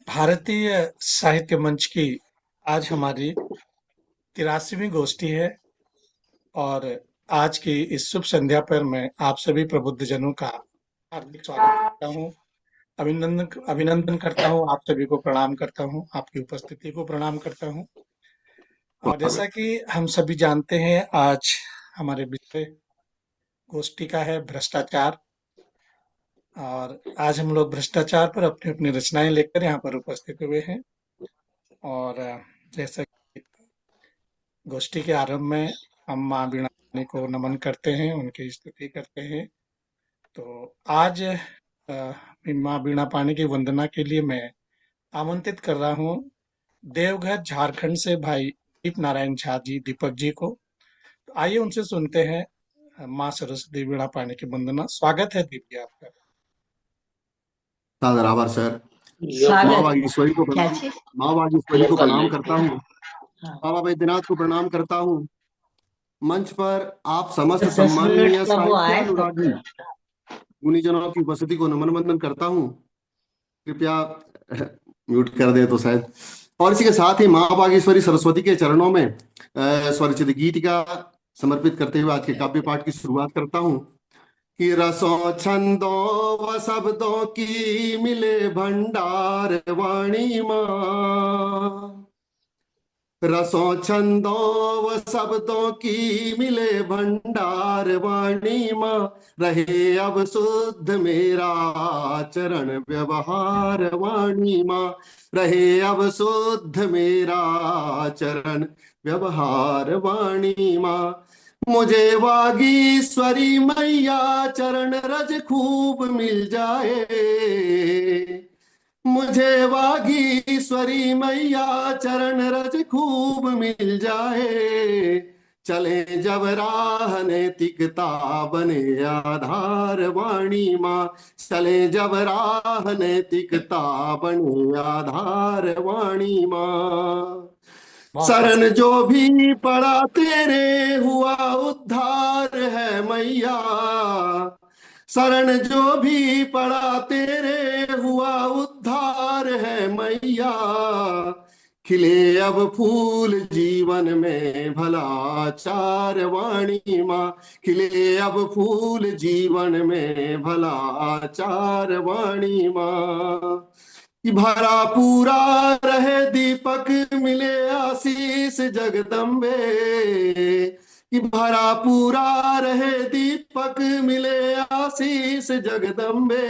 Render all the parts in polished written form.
भारतीय साहित्य मंच की आज हमारी 83वीं गोष्ठी है और आज की इस शुभ संध्या पर मैं आप सभी प्रबुद्ध जनों का हार्दिक स्वागत करता हूँ। अभिनंदन अभिनंदन करता हूँ, आप सभी को प्रणाम करता हूँ, आपकी उपस्थिति को प्रणाम करता हूँ। और जैसा कि हम सभी जानते हैं, आज हमारे विषय गोष्ठी का है भ्रष्टाचार। और आज हम लोग भ्रष्टाचार पर अपनी अपनी रचनाएं लेकर यहाँ पर उपस्थित हुए हैं। और जैसा गोष्ठी के आरंभ में हम माँ वीणा रानी को नमन करते हैं, उनकी स्तुति करते हैं। तो आज माँ वीणा पानी की वंदना के लिए मैं आमंत्रित कर रहा हूँ देवघर झारखंड से भाई दीप नारायण झा जी, दीपक जी को। तो आइए उनसे सुनते हैं माँ सरस्वती वीणा पानी की वंदना। स्वागत है दीप जी आपका। सादर आभार सर। माँ बागेश्वरी को प्रणाम, माँ बागेश्वरी को प्रणाम करता हूँ, बाबा बैद्यनाथ को प्रणाम करता हूँ। मंच पर आप समस्त सम्माननीय साहित्य अनुरागी गुणीजनों की उपस्थिति को नमन वंदन करता हूँ। कृपया म्यूट कर दे तो शायद। और इसी के साथ ही माँ बागेश्वरी सरस्वती के चरणों में स्वरचित गीत का समर्पित करते हुए आज के काव्य पाठ की शुरुआत करता हूँ कि रसों छंदों व शब्दों की मिले भंडार वाणी माँ। रसों छंदों व शब्दों की मिले भंडार वाणी माँ। रहे अब शुद्ध मेरा चरण व्यवहार वाणी माँ। रहे अब शुद्ध मेरा चरण व्यवहार वाणी माँ। मुझे वागीश्वरी मैया चरण रज खूब मिल जाए। मुझे वागीश्वरी मैया चरण रज खूब मिल जाए। चले जब राह नैतिकता बने आधार वाणी माँ। चले जब राह नैतिकता बने आधार वाणी माँ। शरण जो भी पड़ा तेरे हुआ उद्धार है मैया। शरण जो भी पड़ा तेरे हुआ उद्धार है मैया। खिले अब फूल जीवन में भला चार वाणी माँ। खिले अब फूल जीवन में भला चार वाणी माँ। कि भरा पूरा रहे दीपक मिले आशीष जगदम्बे। कि भरा पूरा रहे दीपक मिले आशीष जगदम्बे।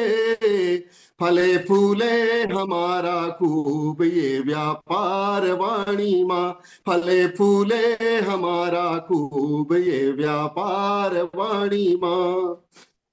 फले फूले हमारा खूब ये व्यापार वाणी माँ। फले फूले हमारा खूब ये व्यापार वाणी माँ।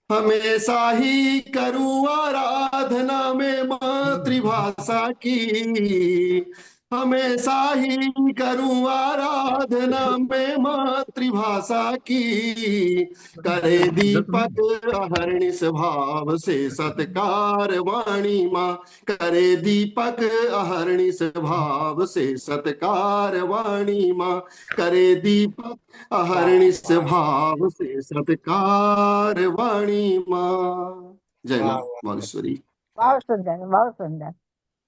हमेशा ही करूं आराधना में मातृभाषा की। हमेशा ही करूं आराधना में मातृभाषा की। करे दीपक अहर्निश भाव से सत्कार वाणी माँ। करे दीपक अहर्निश भाव से सत्कार वाणी माँ। करे दीपक अहर्निश भाव से सत्कार वाणी माँ। जय माँ बागेश्वरी। बहुत सुंदर, बहुत सुंदर।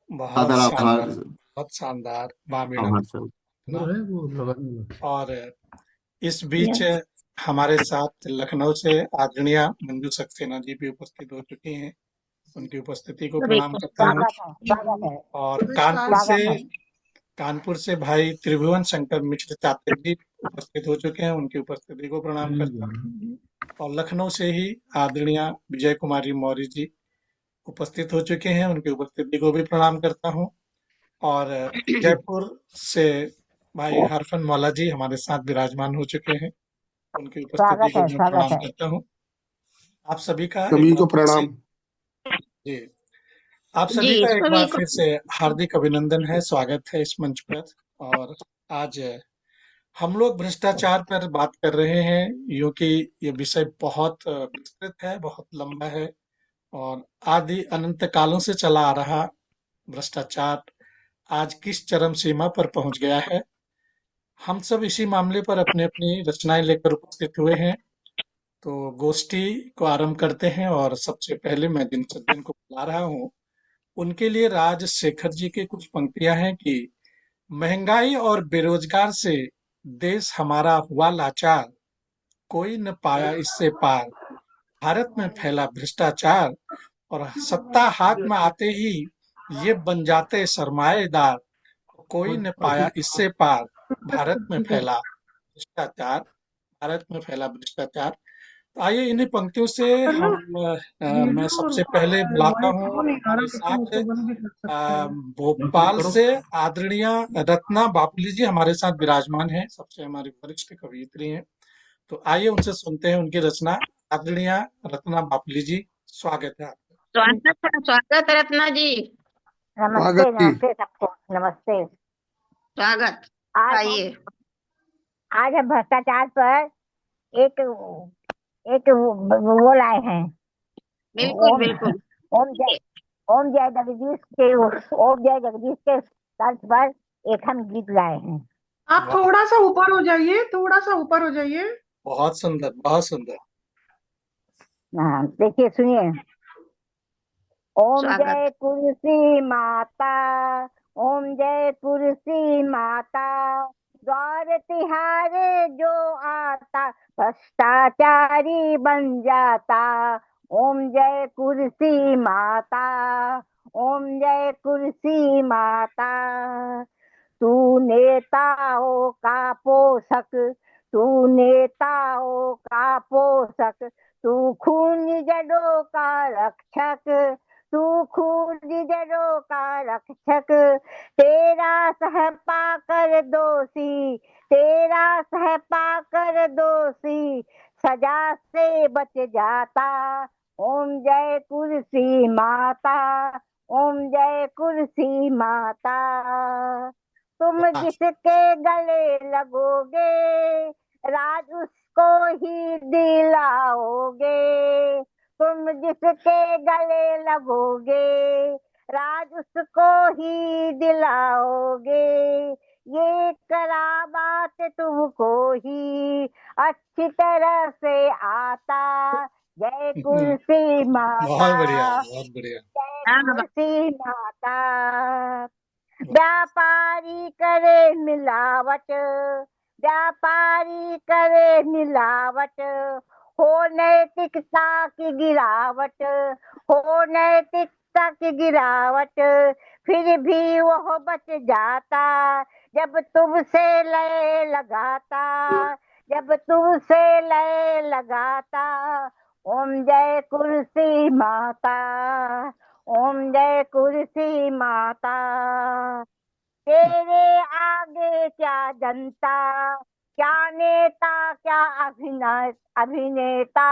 बहुत शानदार, बहुत शानदार माँ वीणा। आभार सर। और इस बीच हमारे साथ लखनऊ से आदरणीय मंजू सक्सेना जी भी उपस्थित हो चुकी हैं। उनकी उपस्थिति को प्रणाम करता हूँ। स्वागत है। और कानपुर से भाई त्रिभुवन शंकर मिश्र चातर जी उपस्थित हो चुके हैं, उनकी उपस्थिति को प्रणाम करता हूँ। और लखनऊ से ही आदरणीय विजय कुमारी मौर्य जी उपस्थित हो चुके हैं, उनकी उपस्थिति को भी प्रणाम करता हूँ। और जयपुर से भाई हरफन मौला जी हमारे साथ विराजमान हो चुके हैं, उनकी उपस्थिति को मैं प्रणाम करता हूँ। आप सभी का सभी को प्रणाम। जी, आप सभी का एक बार फिर से हार्दिक अभिनंदन है, स्वागत है इस मंच पर। और आज हम लोग भ्रष्टाचार पर बात कर रहे हैं, यूं कि ये विषय बहुत विस्तृत है, बहुत लंबा है और आदि अनंत कालों से चला आ रहा भ्रष्टाचार आज किस चरम सीमा पर पहुंच गया है। हम सब इसी मामले पर अपनी अपनी रचनाएं लेकर उपस्थित हुए हैं। तो गोष्ठी को आरंभ करते हैं और सबसे पहले मैं जिन सज्जन को बुला रहा हूँ उनके लिए राजशेखर जी की कुछ पंक्तियां हैं कि महंगाई और बेरोजगार से देश हमारा हुआ लाचार, कोई न पाया इससे पार, भारत में फैला भ्रष्टाचार और सत्ता हाथ में आते ही ये बन जाते सरमाएदार, कोई न पाया इससे पार, भारत में फैला भ्रष्टाचार, भारत में फैला भ्रष्टाचार। तो आइए इन्हीं पंक्तियों से हम मैं सबसे पहले बुलाता हूँ हमारे साथ भोपाल से आदरणीय रत्ना बापली जी हमारे साथ विराजमान हैं, सबसे हमारी वरिष्ठ कवयित्री हैं। तो आइए उनसे सुनते हैं उनकी रचना। आदरणीय रत्ना बापली जी, स्वागत है आपका। स्वागत है रत्ना जी। नमस्ते नमस्ते सबको नमस्ते। स्वागत। आइए आज हम भ्रष्टाचार पर एक एक वो लाए हैं। बिल्कुल बिल्कुल। ओम जय जगदीश के तर्ज पर एक हम गीत लाए हैं। आप थोड़ा सा ऊपर हो जाइए, थोड़ा सा ऊपर हो जाइए। बहुत सुंदर, बहुत सुंदर। हाँ देखिए सुनिए। ओम जय कुर्सी माता, ओम जय कुर्सी माता, द्वार तिहारे जो आता भ्रष्टाचारी बन जाता। ओम जय कुर्सी माता, ओम जय कुर्सी माता, तू नेताओं का पोषक, तू नेताओं का पोषक, तू खून जड़ों का रक्षक, तू खून जड़ों का रक्षक, तेरा सह पाकर दोषी, तेरा सह पाकर दोषी सजा से बच जाता। ओम जय कुर्सी माता, ओम जय कुर्सी माता, तुम जिसके गले लगोगे राज उसको ही दिलाओगे, तुम जिसके गले लगोगे राज उसको ही दिलाओगे, ये करामात तुमको ही अच्छी तरह से आता। जय कुर्सी माता, बहुत बढ़िया, बहुत बढ़िया। जय कुर्सी माता। व्यापारी करे मिलावट, व्यापारी करे मिलावट, हो नैतिकता की गिरावट, हो नैतिकता की गिरावट, फिर भी वह बच जाता जब तुमसे लय लगाता, जब तुमसे लय लगाता। ओम जय कुर्सी माता, ओम जय कुर्सी माता, तेरे आगे क्या जनता, क्या नेता क्या अभिनेता,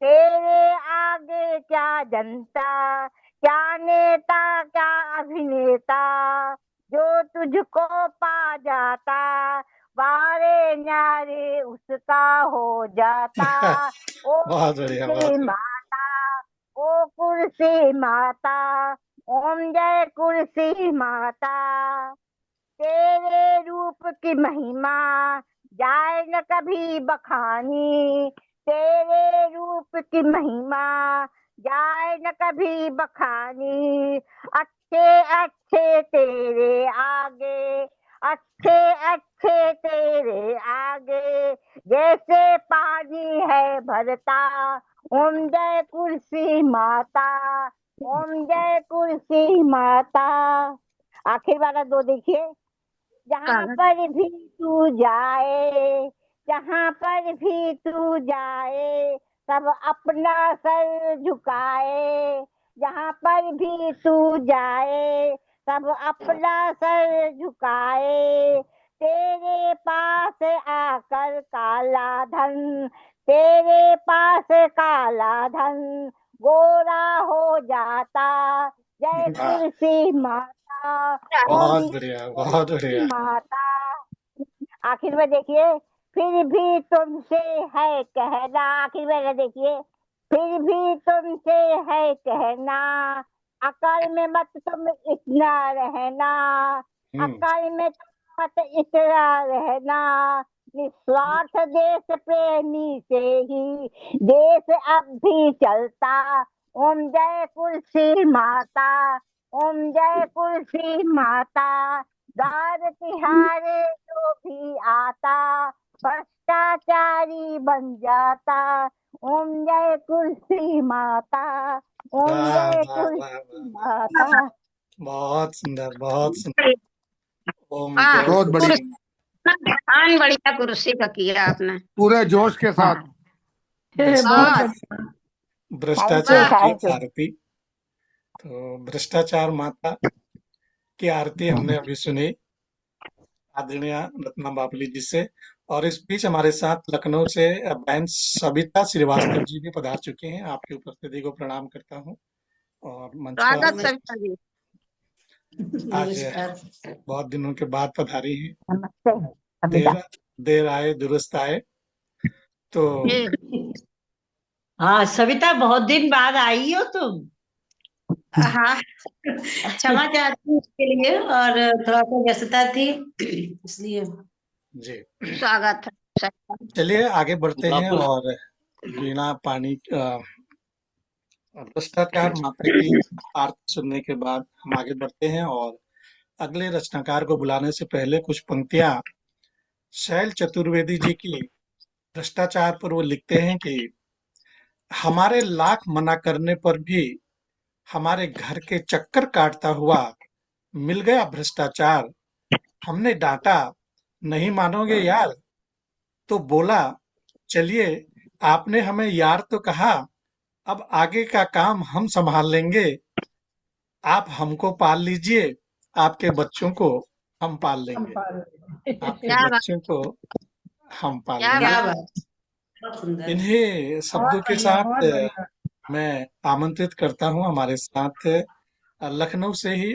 तेरे आगे क्या जनता, क्या नेता क्या अभिनेता, जो तुझको पा जाता वारे न्यारे उसका हो जाता। ओ बहुत बढ़िया, बहुत कुर्सी माता, ओ कुर्सी माता, ओम जय कुर्सी माता, तेरे रूप की महिमा जाए न कभी बखानी, तेरे रूप की महिमा जाए न कभी बखानी, अच्छे अच्छे तेरे आगे, अच्छे अच्छे तेरे आगे, जैसे पानी है भरता। ओम जय कुर्सी माता, ओम जय कुर्सी माता। आखिर वाला दो देखिए। जहाँ पर भी तू जाए, जहाँ पर भी तू जाए, सब अपना सर झुकाए, जहाँ पर भी तू जाए सब अपना सर झुकाए, तेरे पास आकर काला धन, तेरे पास काला धन गोरा हो जाता। जय कुर्सी माता, बहुत बढ़िया, बहुत बढ़िया। माता। आखिर में देखिए, फिर भी तुमसे है कहना, आखिर में देखिए, फिर भी तुमसे है कहना, अकल में मत तुम इतना रहना, अकल में तुम मत इतना रहना, निस्वार्थ देश प्रेमी से ही देश अब भी चलता। ओम जय कुर्सी माता, ओम जय कुर्सी माता। दार तिहारे जो भी आता भ्रष्टाचारी बन जाता। ओम जय कुर्सी माता, ओम वाह जय वाह वाह कुर्सी वाह, माता। बहुत सुंदर, बहुत सुंदर। ओम वाह, जय बहुत बढ़िया। कुर्सी। ध्यान बढ़िया कुर्सी का किया आपने। पूरे जोश के साथ। बहुत बहुत बढ़िया। थैंक यू, भ्रष्टाचार की थैंक यू। आरती। तो भ्रष्टाचार माता की आरती हमने अभी सुनी आदरणीय रत्ना बापली जी से। और इस बीच हमारे साथ लखनऊ से बहन सविता श्रीवास्तव जी भी पधार चुके हैं। आपकी उपस्थिति को प्रणाम करता हूँ और मंच पर स्वागत सविता जी। आज बहुत दिनों के बाद पधारी हैं। नमस्ते देर सविता। देर आए दुरुस्त आए। तो जी हाँ सविता, बहुत दिन बाद आई हो तुम। हाँ, क्षमा चाहती हूँ उसके लिए, और थोड़ा सा व्यस्तता थी इसलिए। जी स्वागत है। चलिए आगे बढ़ते हैं और बिना पानी भ्रष्टाचार माता की आरती सुनने के बाद हम आगे बढ़ते हैं और अगले रचनाकार को बुलाने से पहले कुछ पंक्तियां शैल चतुर्वेदी जी की भ्रष्टाचार पर वो लिखते हैं कि हमारे लाख मना करने पर भी हमारे घर के चक्कर काटता हुआ मिल गया भ्रष्टाचार। हमने डांटा, नहीं मानोगे यार, तो बोला चलिए, आपने हमें यार तो कहा, अब आगे का काम हम संभाल लेंगे। आप हमको पाल लीजिए, आपके बच्चों को हम पाल लेंगे। आपके क्या बात, बच्चों को हम पाल क्या लेंगे। क्या बात। बात, बहुत सुंदर। इन्हीं बहुत शब्दों के बढ़िया, साथ बहुत बढ़िया। मैं आमंत्रित करता हूं हमारे साथ लखनऊ से ही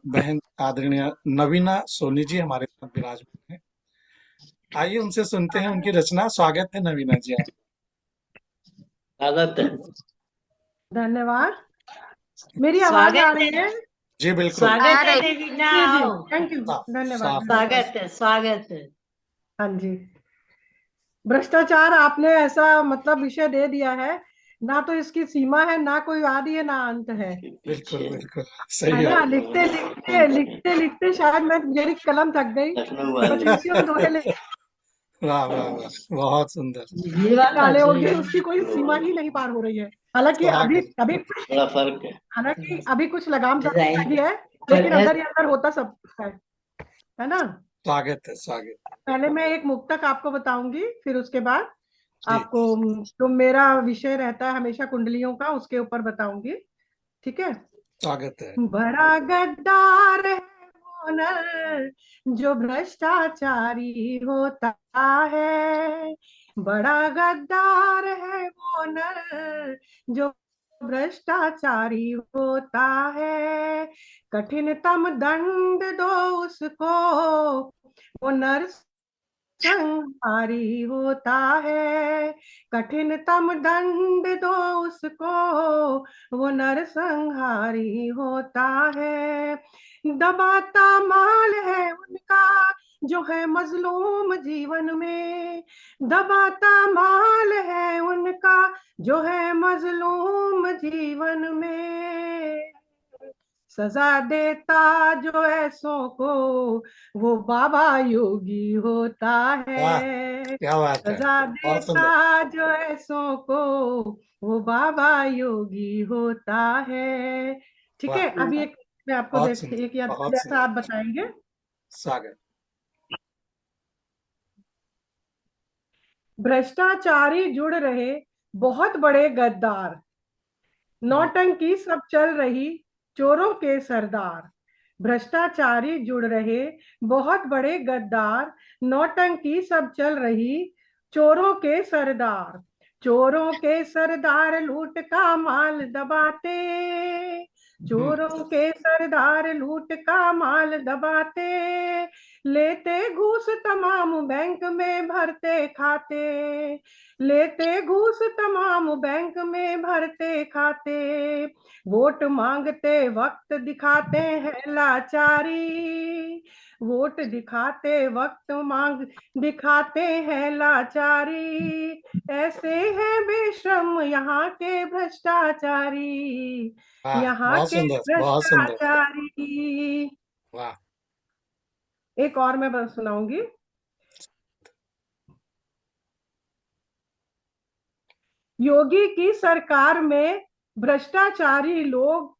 बहन आदरणीय नवीना सोनी जी हमारे साथ विराजमान हैं। आइए उनसे सुनते हैं उनकी रचना। स्वागत है नवीना जी आप। स्वागत है। धन्यवाद। मेरी आवाज आ स्वागत रही है, है? जी बिल्कुल। स्वागत है अरे देवीना, जी जी, आओ। Thank you. साफ धन्यवाद, साफ आवाज। धन्यवाद। स्वागत है, स्वागत है। हाँ जी। भ्रष्टाचार आपने ऐसा मतलब विषय दे दिया है, ना तो इसकी सीमा है, ना कोई आदि है, ना अंत है बिल्कुल बिल्कुल है सही ना। बात। लिखते लिखते शायद मेरी कलम थक गई। लखनऊ बस वाली। इसी में दोहे वाह वाह वाह, बहुत सुंदर। धन्यवाद डाले बाजी। होंगे, उसकी कोई सीमा ही नहीं पार हो रही है। हालांकि अभी स्वागत अभी बड़ा फर्क है। हालांकि अभी कुछ लगाम जरूर डिजाइन लगी है, लेकिन पर अंदर ही अंदर होता सब कुछ है ना। स्वागत है स्वागत। पहले मैं एक मुक्तक आपको बताऊंगी, फिर उसके बाद जी आपको जो मेरा विषय रहता है हमेशा कुंडलियों का, उसके ऊपर बताऊंगी। ठीक है। स्वागत है। बड़ा गद्दार है वो नर जो भ्रष्टाचारी होता है। बड़ा गद्दार है वो नर जो भ्रष्टाचारी होता है। कठिनतम दंड दो उसको, वो नर संहारी होता है। कठिनतम दंड दो उसको, वो नरसंहारी होता है। दबाता माल है उनका जो है मजलूम जीवन में। दबाता माल है उनका जो है मजलूम जीवन में। सजा देता जो ऐसों को, वो बाबा योगी होता वाह है। क्या बात है, सजा बहुत देता सुंदर। जो ऐसों को, वो बाबा योगी होता है। ठीक वाह है। अभी एक मैं आपको बहुत देख सुंदर, एक या दो बहुत जैसा सुंदर। आप बताएंगे। स्वागत। भ्रष्टाचारी जुड़ रहे बहुत बड़े गद्दार, नौटंकी सब चल रही चोरों के सरदार। भ्रष्टाचारी जुड़ रहे बहुत बड़े गद्दार, नौटंकी सब चल रही चोरों के सरदार। चोरों के सरदार लूट का माल दबाते, चोरों के सरदार लूट का माल दबाते। लेते घूस तमाम बैंक में भरते खाते, लेते घूस तमाम बैंक में भरते खाते, वोट मांगते वक्त दिखाते हैं लाचारी, वोट दिखाते वक्त दिखाते हैं लाचारी, ऐसे हैं बेशर्म यहाँ के भ्रष्टाचारी, वाह, यहाँ बहुत के सुंदर, बहुत सुंदर। भ्रष्टाचारी। वाह। एक और मैं बस सुनाऊंगी। योगी की सरकार में भ्रष्टाचारी लोग,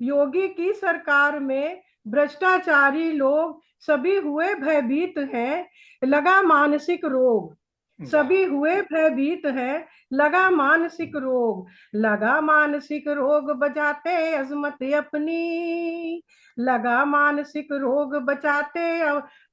योगी की सरकार में भ्रष्टाचारी लोग सभी हुए भयभीत हैं, लगा मानसिक रोग, सभी हुए भयभीत हैं, लगा मानसिक रोग, लगा मानसिक रोग बचाते अजमत अपनी, लगा मानसिक रोग बचाते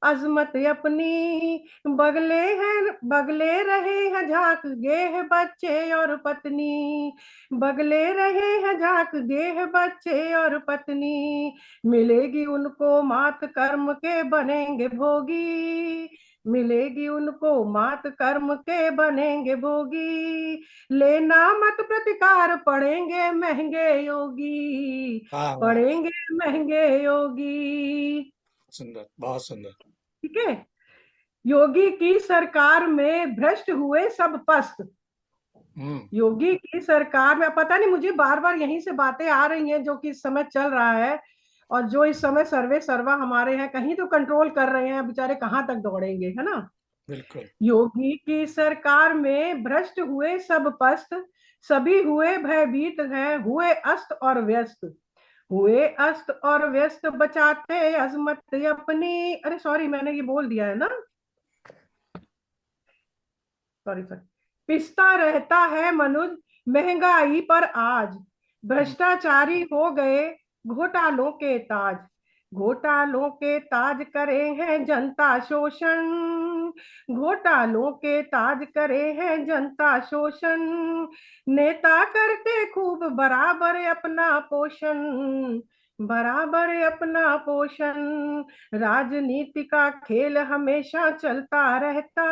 अजमत अपनी, बगले रहे हैं झांक गे है बच्चे और पत्नी, बगले रहे हैं झांक गे है बच्चे और पत्नी, मिलेगी उनको मात कर्म के बनेंगे भोगी, मिलेगी उनको मात कर्म के बनेंगे भोगी, लेना मत प्रतिकार पढ़ेंगे महंगे योगी, पढ़ेंगे महंगे योगी। सुंदर, बहुत सुंदर। ठीक है। योगी की सरकार में भ्रष्ट हुए सब पस्त, योगी की सरकार में, पता नहीं मुझे बार बार यहीं से बातें आ रही हैं जो कि इस समय चल रहा है, और जो इस समय सर्वे सर्वा हमारे हैं कहीं तो कंट्रोल कर रहे हैं, बेचारे कहाँ तक दौड़ेंगे, है ना। बिल्कुल। योगी की सरकार में भ्रष्ट हुए सब पस्त, सभी हुए भयभीत हैं, हुए अस्त और व्यस्त, हुए अस्त और व्यस्त बचाते अजमत अपनी, अरे सॉरी मैंने ये बोल दिया है ना, सॉरी सॉरी। पिसता रहता है मनुज महंगाई पर आज, भ्रष्टाचारी हो गए घोटालों के ताज, घोटालों के ताज करे हैं जनता शोषण, घोटालों के ताज करे हैं जनता शोषण, नेता करते खूब बराबर अपना पोषण, बराबर अपना पोषण, राजनीति का खेल हमेशा चलता रहता,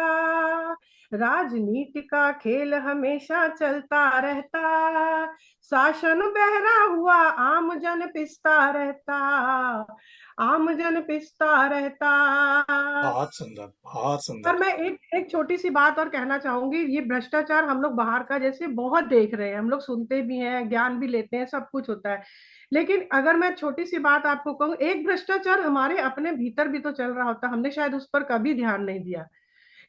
राजनीति का खेल हमेशा चलता रहता, शासन बहरा हुआ आम जन पिसता रहता, आम जन पिसता रहता। बहुत सुंदर, बहुत सुंदर। और मैं एक छोटी सी बात और कहना चाहूंगी, ये भ्रष्टाचार हम लोग बाहर का जैसे बहुत देख रहे हैं, हम लोग सुनते भी हैं, ज्ञान भी लेते हैं, सब कुछ होता है, लेकिन अगर मैं छोटी सी बात आपको कहूँ, एक भ्रष्टाचार हमारे अपने भीतर भी तो चल रहा होता, हमने शायद उस पर कभी ध्यान नहीं दिया,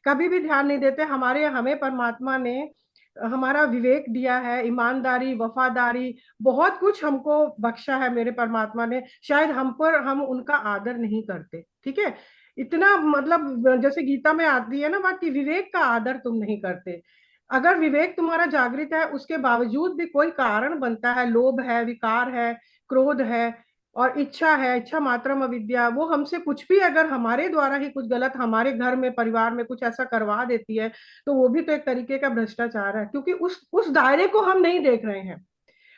कभी भी ध्यान नहीं देते। हमें परमात्मा ने हमारा विवेक दिया है, ईमानदारी, वफादारी, बहुत कुछ हमको बख्शा है मेरे परमात्मा ने, शायद हम उनका आदर नहीं करते। ठीक है, इतना मतलब जैसे गीता में आती है ना बात कि विवेक का आदर तुम नहीं करते। अगर विवेक तुम्हारा जागृत है उसके बावजूद भी कोई कारण बनता है, लोभ है, विकार है, क्रोध है और इच्छा है, इच्छा मात्रम अविद्या, वो हमसे कुछ भी अगर हमारे द्वारा ही कुछ गलत हमारे घर में परिवार में कुछ ऐसा करवा देती है, तो वो भी तो एक तरीके का भ्रष्टाचार है, क्योंकि उस दायरे को हम नहीं देख रहे हैं,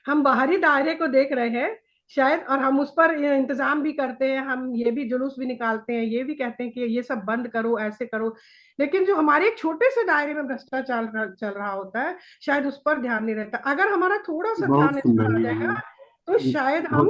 हम बाहरी दायरे को देख रहे हैं शायद, और हम उस पर इंतजाम भी करते हैं, हम ये भी जुलूस भी निकालते हैं, ये भी कहते हैं कि ये सब बंद करो, ऐसे करो, लेकिन जो हमारे एक छोटे से दायरे में भ्रष्टाचार चल रहा होता है शायद उस पर ध्यान नहीं रहता। अगर हमारा थोड़ा सा ध्यान इस पर आ जाएगा तो शायद हम,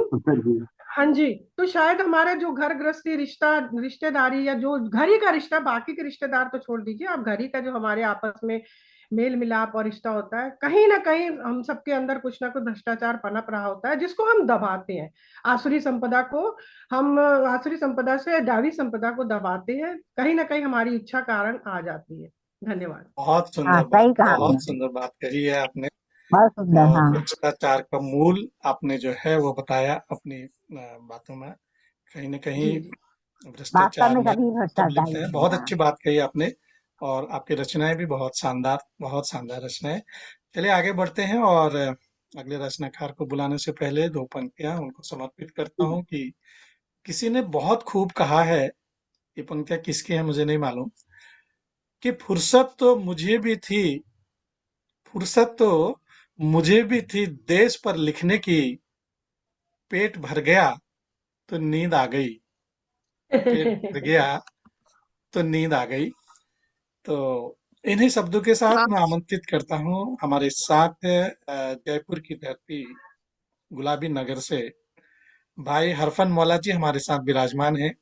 हाँ जी, तो शायद हमारे जो घर गृहस्थी रिश्तेदारी या जो घर ही का रिश्ता, बाकी के रिश्तेदार तो छोड़ दीजिए, आप घर ही का जो हमारे आपस में मेल मिलाप और रिश्ता होता है, कहीं ना कहीं हम सबके अंदर कुछ ना कुछ भ्रष्टाचार पनप रहा होता है, जिसको हम दबाते हैं, आसुरी संपदा को, हम आसुरी संपदा से दैवी संपदा को दबाते हैं, कहीं ना कहीं हमारी इच्छा कारण आ जाती है। धन्यवाद। बहुत सुंदर बात, सही कहा बहुत सुंदर बात कही है आपने। बहुत सुंदर। और हाँ भ्रष्टाचार का मूल आपने जो है वो बताया अपनी बातों में। कहीं न कहीं वास्तव भ्रष्टाचार में में सभी सब भ्रष्टाचारी लिखते हैं। हैं। बहुत हाँ अच्छी बात कही आपने, और आपकी रचनाएं भी बहुत शानदार रचनाएं। चलिए आगे बढ़ते हैं, और अगले रचनाकार को बुलाने से पहले दो पंक्तियां उनको समर्पित करता हूं कि किसी ने बहुत खूब कहा है, ये पंक्तियां किसकी है मुझे नहीं मालूम, कि फुर्सत तो मुझे भी थी देश पर लिखने की, पेट भर गया तो नींद आ गई, पेट भर गया तो नींद आ गई। तो इन्हीं शब्दों के साथ मैं आमंत्रित करता हूँ हमारे साथ जयपुर की धरती गुलाबी नगर से भाई हरफन मौला जी हमारे साथ विराजमान है।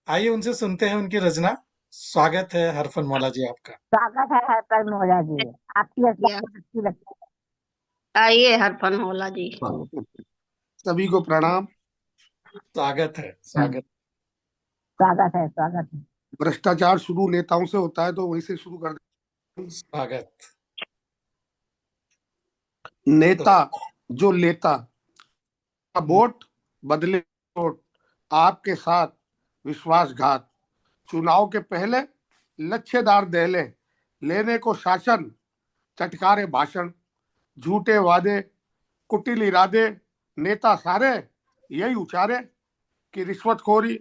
आइए उनसे सुनते हैं उनकी रचना। स्वागत है हरफन मौला जी आपका। स्वागत है हर पर मोला जी, आपकी रचना बहुत अच्छी लगती आइए हरफन होला जी। सभी को प्रणाम। स्वागत है, है। स्वागत। स्वागत है, स्वागत है। भ्रष्टाचार शुरू नेताओं से होता है, तो वहीं से शुरू कर स्वागत। नेता जो लेता वोट बदले वोट, आपके साथ विश्वासघात, चुनाव के पहले लच्छेदार दहले, लेने को शासन, चटकारे भाषण, झूठे वादे, कुटिल इरादे, नेता सारे यही उचारे कि रिश्वतखोरी,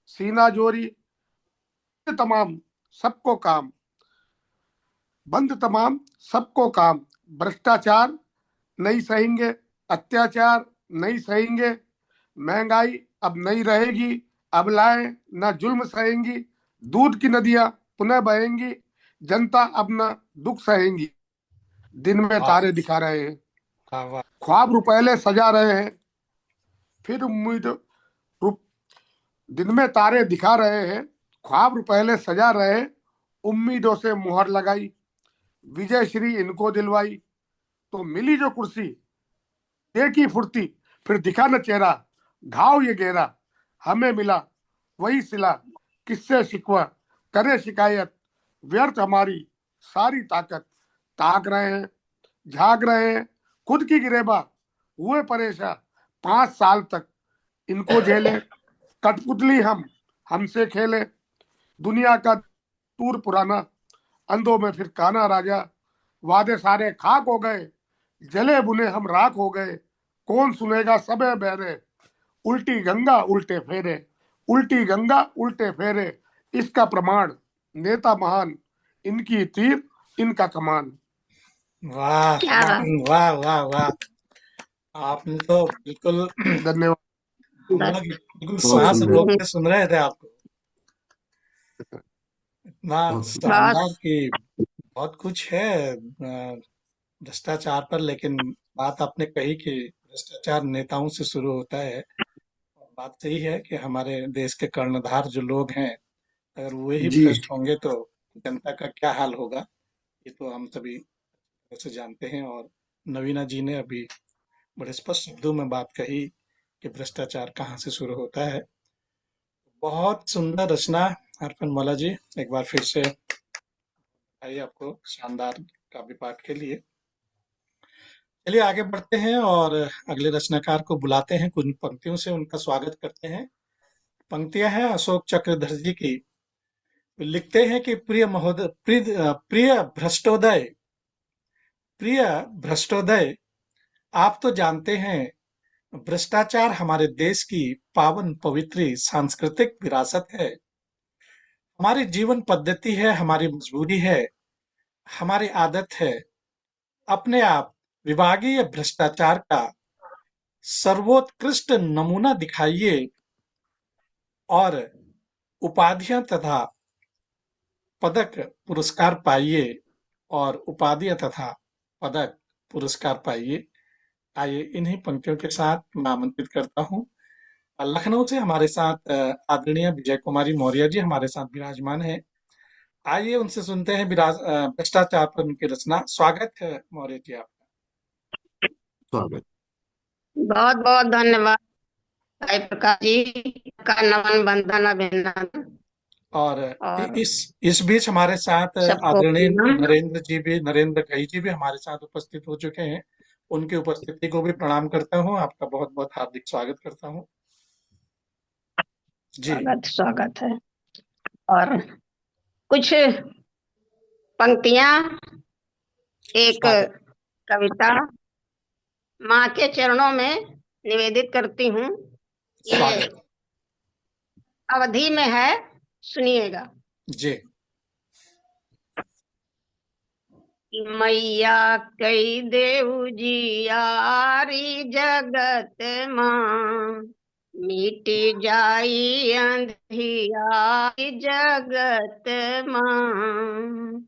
सीना जोरी, तमाम सबको काम, बंद तमाम सबको काम, भ्रष्टाचार नहीं सहेंगे, अत्याचार नहीं सहेंगे, महंगाई अब नहीं रहेगी, अब लाए न जुल्म सहेंगी, दूध की नदियां पुनः बहेंगी, जनता अब न दुख सहेंगी, दिन में तारे दिखा रहे हैं, ख्वाब रुपहले सजा रहे हैं, फिर उम्मीद दिन में तारे दिखा रहे हैं, ख्वाब रुपहले सजा रहे, उम्मीदों से मुहर लगाई, विजय श्री इनको दिलवाई, तो मिली जो कुर्सी एक ही फुर्ती, फिर दिखा न चेहरा, घाव ये गहरा, हमें मिला वही सिला, किससे शिकवा करे शिकायत, व्यर्थ हमारी सारी ताकत, ताक रहे हैं, झाग रहे हैं, खुद की गिरेबा हुए परेशान, 5 साल तक इनको झेले, कठपुतली हम हमसे खेले, दुनिया का टूर पुराना, अंधों में फिर काना राजा, वादे सारे खाक हो गए, जले बुने हम राख हो गए, कौन सुनेगा सबे बहरे, उल्टी गंगा उल्टे फेरे, उल्टी गंगा उल्टे फेरे, इसका प्रमाण नेता महान, इनकी तीर इनका कमान। वाह क्या बात। वाह वाह वाह, आपने तो बिल्कुल धन्यवाद। बिल्कुल सांस रोक के सुन रहे थे आपको। इतना शानदार कि बहुत कुछ है भ्रष्टाचार पर, लेकिन बात आपने कही कि भ्रष्टाचार नेताओं से शुरू होता है। बात सही है कि हमारे देश के कर्णधार जो लोग हैं, अगर वे ही भ्रष्ट होंगे तो जनता का क्या हाल होगा, ये तो हम सभी से जानते हैं। और नवीना जी ने अभी बड़े स्पष्ट शब्दों में बात कही कि भ्रष्टाचार कहाँ से शुरू होता है। बहुत सुंदर रचना हरफन मौला जी, एक बार फिर से आइए आपको शानदार काव्य पाठ के लिए। चलिए आगे बढ़ते हैं और अगले रचनाकार को बुलाते हैं, कुछ पंक्तियों से उनका स्वागत करते हैं। पंक्तियां हैं अशोक चक्रधर जी की। लिखते हैं कि प्रिय महोदय, प्रिय भ्रष्टोदय, आप तो जानते हैं भ्रष्टाचार हमारे देश की पावन पवित्री सांस्कृतिक विरासत है, हमारी जीवन पद्धति है, हमारी मजबूरी है, हमारी आदत है। अपने आप विभागीय भ्रष्टाचार का सर्वोत्कृष्ट नमूना दिखाइए और उपाधियां तथा पदक पुरस्कार पाइए और उपाधियां तथा पदक पुरस्कार पाइए। आइए इन्हीं पंक्तियों के साथ मैं आमंत्रित करता हूँ। लखनऊ से हमारे साथ आदरणीय विजय कुमारी मौर्य जी हमारे साथ विराजमान है। आइए उनसे सुनते हैं भ्रष्टाचार पर उनकी रचना। स्वागत है मौर्य जी आपका। स्वागत। बहुत बहुत धन्यवाद भाई प्रकाश जी का, नमन बंदन अभिनंदन। और और इस बीच हमारे साथ सबको आदरणीय नरेंद्र कई जी भी हमारे साथ उपस्थित हो चुके हैं। उनकी उपस्थिति को भी प्रणाम करता हूँ, आपका बहुत बहुत हार्दिक स्वागत करता हूँ जी। स्वागत स्वागत है। और कुछ पंक्तियां, एक कविता माँ के चरणों में निवेदित करती हूँ। ये अवधि में है, सुनिएगा जी। मैया कई देव जियारी जगत माँ, मिटी जाई अंधियारी जगत मां,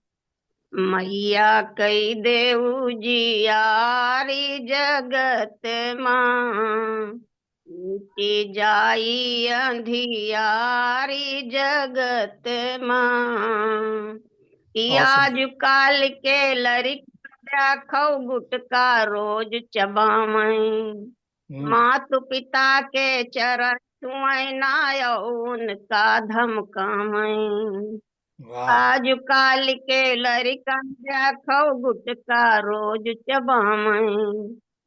मैया कई देऊ जियारी जगत मां, मिटी जाई अंधियारी जगत मां, कि Awesome. आज काल के लड़का खौ गुटका रोज चबावई, मातु पिता के चरण छुए ना उनका धमकावई, वाह आज काल के लड़का देखो गुटका रोज चबावई,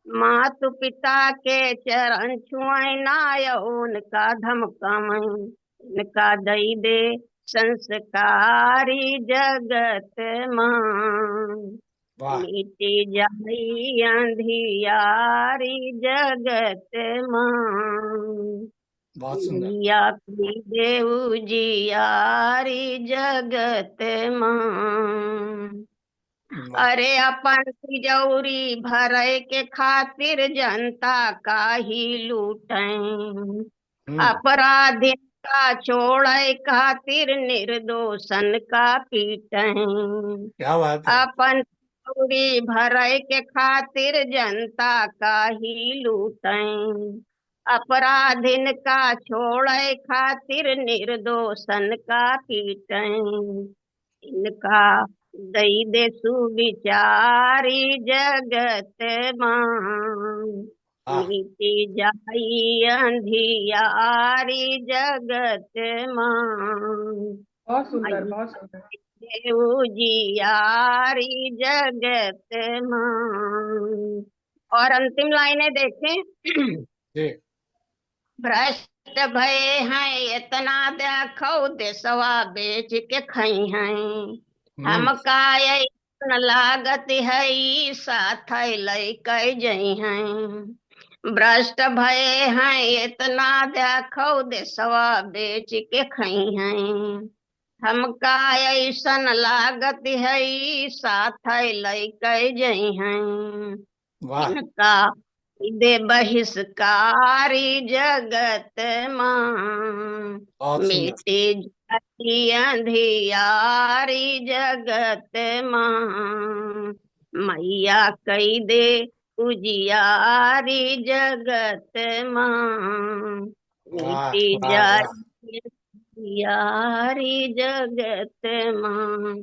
मातु पिता के चरण छुए ना उनका धमकावई, इनका दई दे संस्कारी जगत मां, वाह मिटी जाई अंधियारी जगत मां, बहुत सुंदर। मैया की देऊ जियारी जगत मां, वाह अरे अपन तिजौरी भरे के खातिर जनता का ही लूटें, अपराधी का छोड़े खातिर निर्दोषन का पीटें, क्या बात है। अपन चोरी भरे के खातिर जनता का ही लूटें, अपराधिन का छोड़े खातिर निर्दोषन का पीटें, इनका दई दे सुविचारी जगत मां, वाह मिटी जाई अंधियारी जगत मां, बहुत सुंदर, बहुत सुंदर। देऊ जियारी जगत मां। और अंतिम लाइनें देखें। जी भ्रष्ट भय हैं इतना देखो देशवा बेच के खई हैं, हम काय न लागत है ई साथ लैके जई हैं, भ्रष्ट भय हैं इतना देखो देशवा बेच के खई हैं, हमका ऐसन लागत है ई साथ लैके जई हैं, वाह इनका दे बहिष्कारी जगत मां, बहुत सुंदर। मिटी जाती अंधियारी जगत मां, मैया कई दे उजियारी जगत मां, वाह मिटी वाह वाह जाती अंधियारी जगत मां।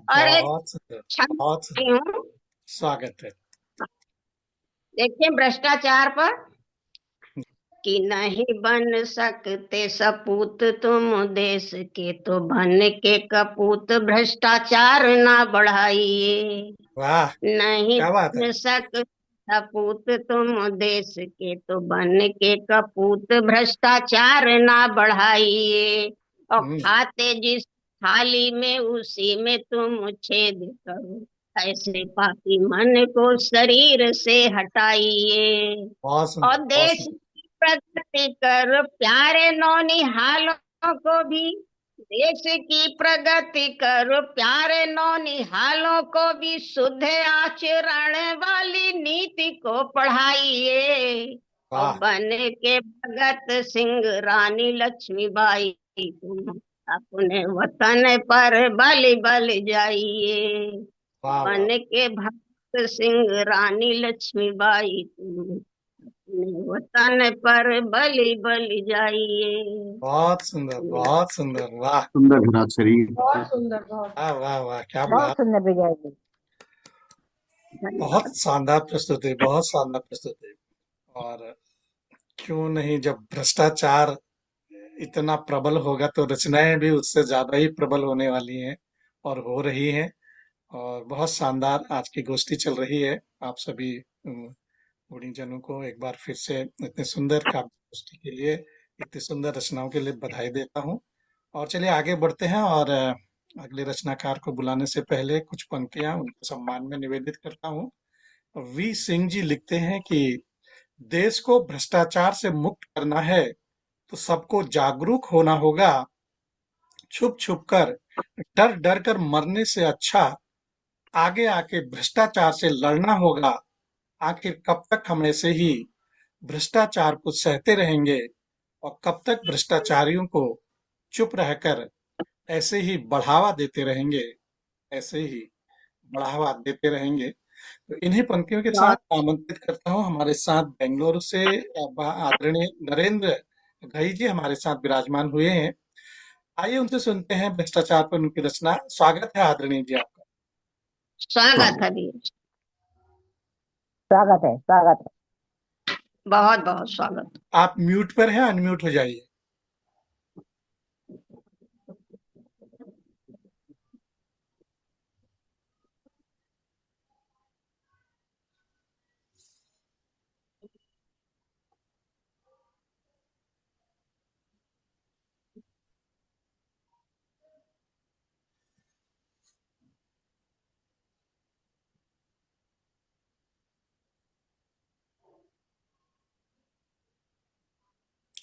और एक बहुत सुंदर छंद बहुत आई सुंदर। हूँ, स्वागत है। देखिए भ्रष्टाचार पर, कि नहीं बन सकते सपूत तुम देश के तो बन के कपूत, भ्रष्टाचार ना बढ़ाइए, वाह नहीं क्या बात है। बन सकते सपूत तुम देश के तो बन के कपूत, भ्रष्टाचार ना बढ़ाइए, और खाते जिस थाली में उसी में तुम छेद करो, ऐसे पापी मन को शरीर से हटाइए, बहुत सुंदर और बहुत देश सुंदर। की प्रगति कर प्यारे नौनिहालों को भी, देश की प्रगति कर प्यारे नौनिहालों को भी, शुद्ध आचरण वाली नीति को पढ़ाइए, और वाह बन के भगत सिंह रानी लक्ष्मीबाई तुम अपने वतन पर बलि बलि जाइए, वाह वाह बन के भगत सिंह रानी लक्ष्मीबाई तुम अपने वतन पर बलि बलि जाइए। बहुत सुंदर बहुत सुंदर। वाह सुंदर विराट शरीफ। बहुत सुंदर, बहुत वाह वाह वाह क्या बहुत बात। सुंदर विजय जी। बहुत धन्यवाद। शानदार प्रस्तुति बहुत शानदार प्रस्तुति। और क्यों नहीं, जब भ्रष्टाचार इतना प्रबल होगा तो रचनाएं भी उससे ज्यादा ही प्रबल होने वाली हैं और हो रही हैं। और बहुत शानदार आज की गोष्ठी चल रही है। आप सभी गुणीजनों को एक बार फिर से इतने सुंदर काव्य गोष्ठी के लिए, इतनी सुंदर रचनाओं के लिए बधाई देता हूँ। और चलिए आगे बढ़ते हैं। और अगले रचनाकार को बुलाने से पहले कुछ पंक्तियां उनके सम्मान में निवेदित करता हूँ। वी सिंह जी लिखते हैं कि देश को भ्रष्टाचार से मुक्त करना है तो सबको जागरूक होना होगा, छुप छुप कर डर डर कर मरने से अच्छा आगे आके भ्रष्टाचार से लड़ना होगा। आखिर कब तक हम ऐसे ही भ्रष्टाचार को सहते रहेंगे, और कब तक भ्रष्टाचारियों को चुप रहकर ऐसे ही बढ़ावा देते रहेंगे, ऐसे ही बढ़ावा देते रहेंगे। तो इन्हीं पंक्तियों के साथ बहुत आमंत्रित करता हूँ हमारे साथ बेंगलुरु से आदरणीय नरेंद्र घई जी हमारे साथ विराजमान हुए हैं। आइए उनसे सुनते हैं भ्रष्टाचार पर उनकी रचना। स्वागत है आदरणीय जी आपका। स्वागत है जी, स्वागत है, स्वागत है। बहुत बहुत स्वागत। आप म्यूट पर हैं, अनम्यूट हो जाइए।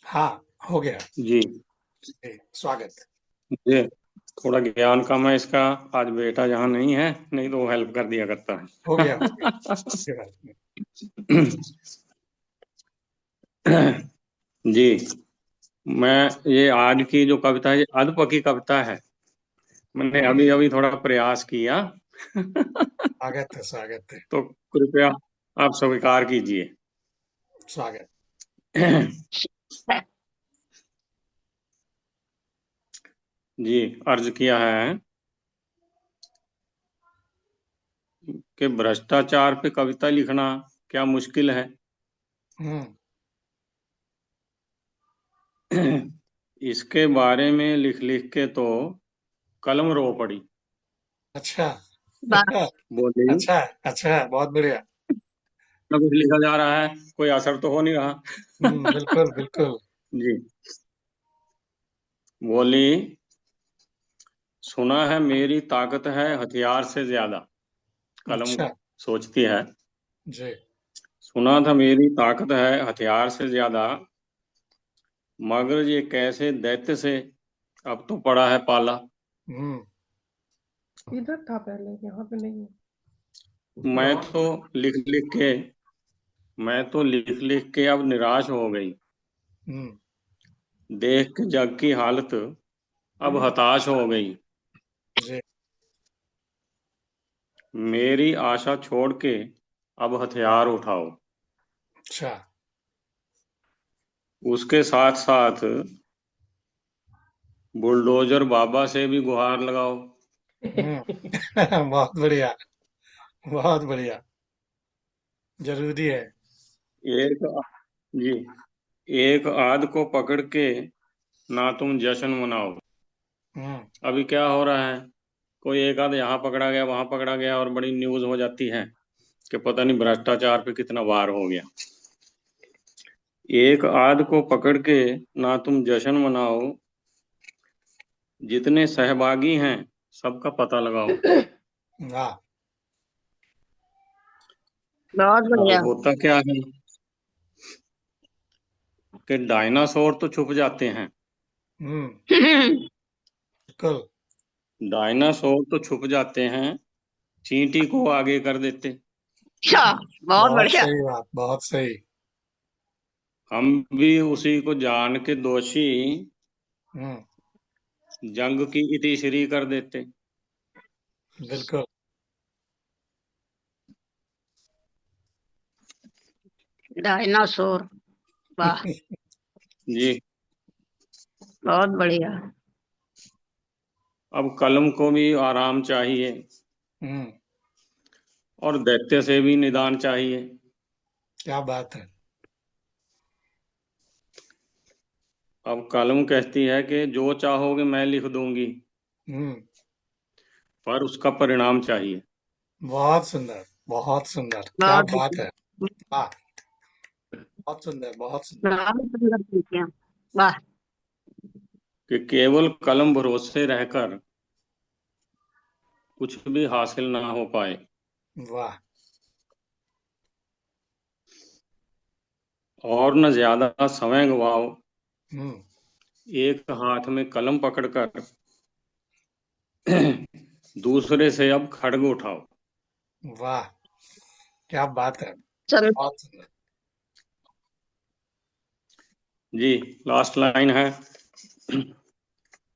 हाँ, हो गया जी जी, स्वागत। जी। थोड़ा ज्ञान कम है इसका, आज बेटा यहाँ नहीं है, नहीं तो वो हेल्प कर दिया करता हो गया कोई बात नहीं। है। जी, मैं ये आज की जो कविता है, ये अधपकी कविता है। मैंने अभी अभी थोड़ा प्रयास किया। स्वागत है, स्वागत है, तो कृपया आप स्वीकार कीजिए। स्वागत। जी, अर्ज किया है कि भ्रष्टाचार पे कविता लिखना क्या मुश्किल है। इसके बारे में लिख लिख के तो कलम रो पड़ी। अच्छा वाह, बोली अच्छा अच्छा, बहुत बढ़िया। ना कुछ लिखा जा रहा है, कोई असर तो हो नहीं रहा। बिल्कुल बिल्कुल। जी, बोली सुना है मेरी ताकत है हथियार से ज्यादा। कलम अच्छा सोचती है, जी। सुना था मेरी ताकत है हथियार से ज्यादा, मगर ये कैसे दैत्य से अब तो पड़ा है पाला। हम्म इधर था पहले, यहाँ पे नहीं है। मैं तो लिख लिख के मैं तो लिख लिख के अब निराश हो गई, हम्म देख के जग की हालत अब हताश हो गई। जी। मेरी आशा छोड़ के अब हथियार उठाओ, अच्छा उसके साथ साथ बुलडोजर बाबा से भी गुहार लगाओ। बहुत बढ़िया, बहुत बढ़िया, जरूरी है। एक जी, एक आध को पकड़ के ना तुम जश्न मनाओ। हम्म अभी क्या हो रहा है, कोई एक आध यहाँ पकड़ा गया वहां पकड़ा गया और बड़ी न्यूज हो जाती है कि पता नहीं भ्रष्टाचार पे कितना वार हो गया। एक आध को पकड़ के ना तुम जश्न मनाओ, जितने सहभागी हैं सबका पता लगाओ। वाह। बहुत अब बढ़िया। होता क्या है कि डायनासोर तो छुप जाते हैं, बिल्कुल। डायनासोर तो छुप जाते हैं, चींटी को आगे कर देते। अच्छा, बहुत बहुत बढ़िया। सही बात, बहुत सही। हम भी उसी को जान के दोषी हम्म जंग की इतिश्री कर देते। बिल्कुल। डायनासोर, वाह, जी, बहुत बढ़िया। अब कलम को भी आराम चाहिए हम्म और दैत्य से भी निदान चाहिए। क्या बात है। अब कलम कहती है कि जो चाहोगे मैं लिख दूंगी, हम्म पर उसका परिणाम चाहिए। बहुत सुंदर, बहुत सुंदर, क्या बहुत बात है। वाह, बहुत सुंदर, बहुत सुंदर। बहुत सुंदर कृतियां, वाह। कि केवल कलम भरोसे रहकर कुछ भी हासिल ना हो पाए। वाह। और न ज्यादा समय गवाओ, हम्म एक हाथ में कलम पकड़कर दूसरे से अब खड्ग उठाओ। वाह, क्या बात है। चल, बहुत सुंदर। जी लास्ट लाइन है,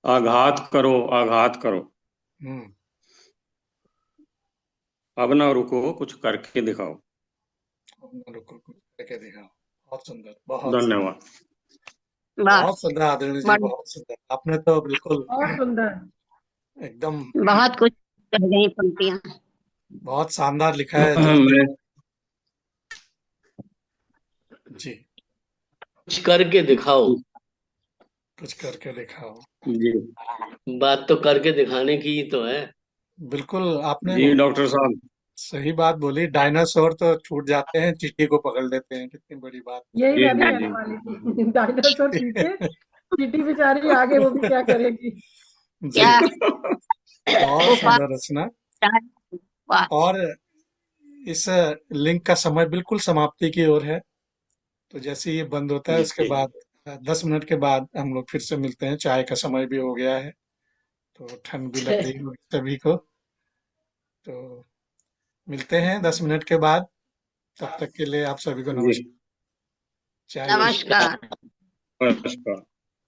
आघात करो आघात करो, अब ना रुको कुछ करके दिखाओ। रुको कुछ करके दिखाओ। बहुत सुंदर, बहुत धन्यवाद। बहुत सुंदर आदरणीय जी, बहुत सुंदर। आपने तो बिल्कुल बहुत सुंदर, एकदम बहुत कुछ कह गई पंक्तियां। बहुत शानदार लिखा है जी। कुछ करके दिखाओ, कुछ करके दिखाओ जी बात तो करके दिखाने की ही तो है। बिल्कुल आपने जी डॉक्टर साहब सही बात बोली। डायनासोर तो छूट जाते हैं, चींटी को पकड़ लेते हैं, कितनी बड़ी बात। यही जी मैं भी जी कहने जी वाली थी। डायनासोर पीछे, चींटी बेचारी आगे, वो भी क्या करेगी। जी क्या बहुत सुंदर रचना। वाह, और इस लिंक का समय बिल्कुल समाप्ति की ओर है, तो जैसे ये बंद होता है उसके बाद 10 मिनट के बाद हम लोग फिर से मिलते हैं। चाय का समय भी हो गया है, तो ठंड भी लग रही होगी सभी को, तो मिलते हैं 10 मिनट के बाद। तब तक के लिए आप सभी को जी नमस्कार। चाय नमस्कार। नमस्कार।